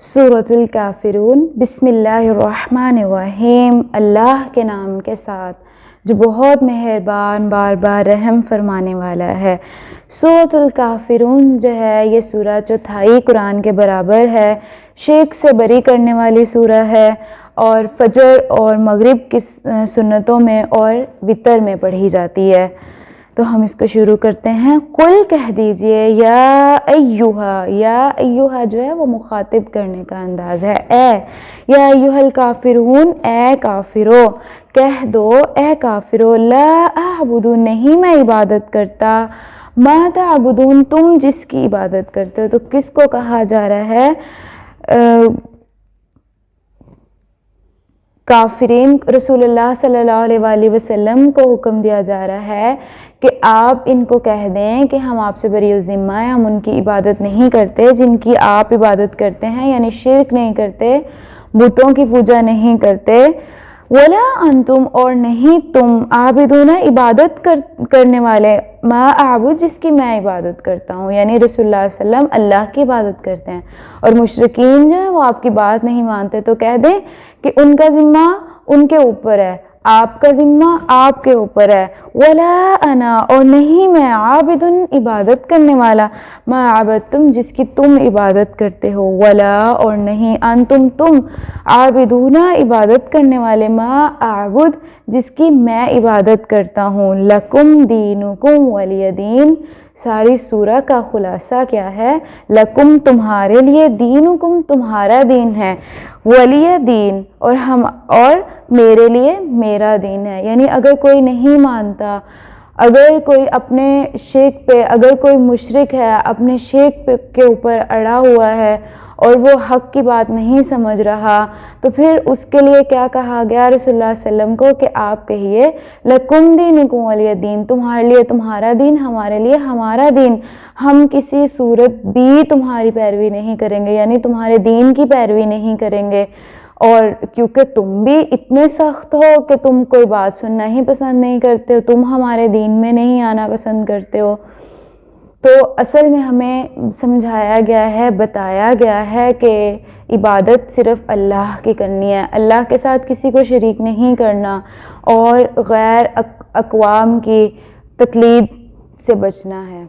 سورۃ الکافرون۔ بسم اللہ الرحمن الرحیم، اللہ کے نام کے ساتھ جو بہت مہربان بار بار رحم فرمانے والا ہے۔ سورۃ الکافرون جو ہے یہ سورہ چوتھائی قرآن کے برابر ہے، شرک سے بری کرنے والی سورہ ہے اور فجر اور مغرب کی سنتوں میں اور وتر میں پڑھی جاتی ہے۔ تو ہم اس کو شروع کرتے ہیں۔ قل کہہ دیجئے یا ایہا، یا ایہا جو ہے وہ مخاطب کرنے کا انداز ہے، اے یا ایہا الکافرون، اے کافرو، کہہ دو اے کافرو، لا اعبد، نہیں میں عبادت کرتا، ما تعبدون، تم جس کی عبادت کرتے ہو۔ تو کس کو کہا جا رہا ہے؟ کافرین، رسول اللہ صلی اللہ علیہ وآلہ وسلم کو حکم دیا جا رہا ہے کہ آپ ان کو کہہ دیں کہ ہم آپ سے بری الذمہ ہیں، ہم ان کی عبادت نہیں کرتے جن کی آپ عبادت کرتے ہیں، یعنی شرک نہیں کرتے، بتوں کی پوجا نہیں کرتے، ولا انتم، اور نہیں تم، عابدون، عبادت کرنے والے، ما اعبد، جس کی میں عبادت کرتا ہوں، یعنی رسول اللہ صلی اللہ علیہ وسلم اللہ کی عبادت کرتے ہیں۔ اور مشرکین جو ہیں وہ آپ کی بات نہیں مانتے، تو کہہ دیں کہ ان کا ذمہ ان کے اوپر ہے، آپ کا ذمہ آپ کے اوپر ہے، ولا انا، اور نہیں میں، عابد، عبادت کرنے والا، ما عبدتم، جس کی تم عبادت کرتے ہو، ولا، اور نہیں، انتم، تم، عابدون، عبادت کرنے والے، ما اعبد، جس کی میں عبادت کرتا ہوں، لکم دینکم ولی دین۔ ساری سورہ کا خلاصہ کیا ہے؟ لکم، تمہارے لیے، دینکم، تمہارا دین ہے، ولی دین، اور میرے لیے میرا دین ہے۔ یعنی اگر کوئی نہیں مانتا، اگر کوئی اپنے شرک پہ، اگر کوئی مشرک ہے اپنے شرک کے اوپر اڑا ہوا ہے اور وہ حق کی بات نہیں سمجھ رہا، تو پھر اس کے لیے کیا کہا گیا رسول اللہ صلی اللہ علیہ وسلم کو کہ آپ کہیے لکم دینکم ولی دین، تمہارے لیے تمہارا دین، ہمارے لیے ہمارا دین، ہم کسی صورت بھی تمہاری پیروی نہیں کریں گے، یعنی تمہارے دین کی پیروی نہیں کریں گے۔ اور کیونکہ تم بھی اتنے سخت ہو کہ تم کوئی بات سننا ہی پسند نہیں کرتے ہو، تم ہمارے دین میں نہیں آنا پسند کرتے ہو۔ تو اصل میں ہمیں سمجھایا گیا ہے، بتایا گیا ہے کہ عبادت صرف اللہ کی کرنی ہے، اللہ کے ساتھ کسی کو شریک نہیں کرنا، اور غیر اقوام کی تقلید سے بچنا ہے۔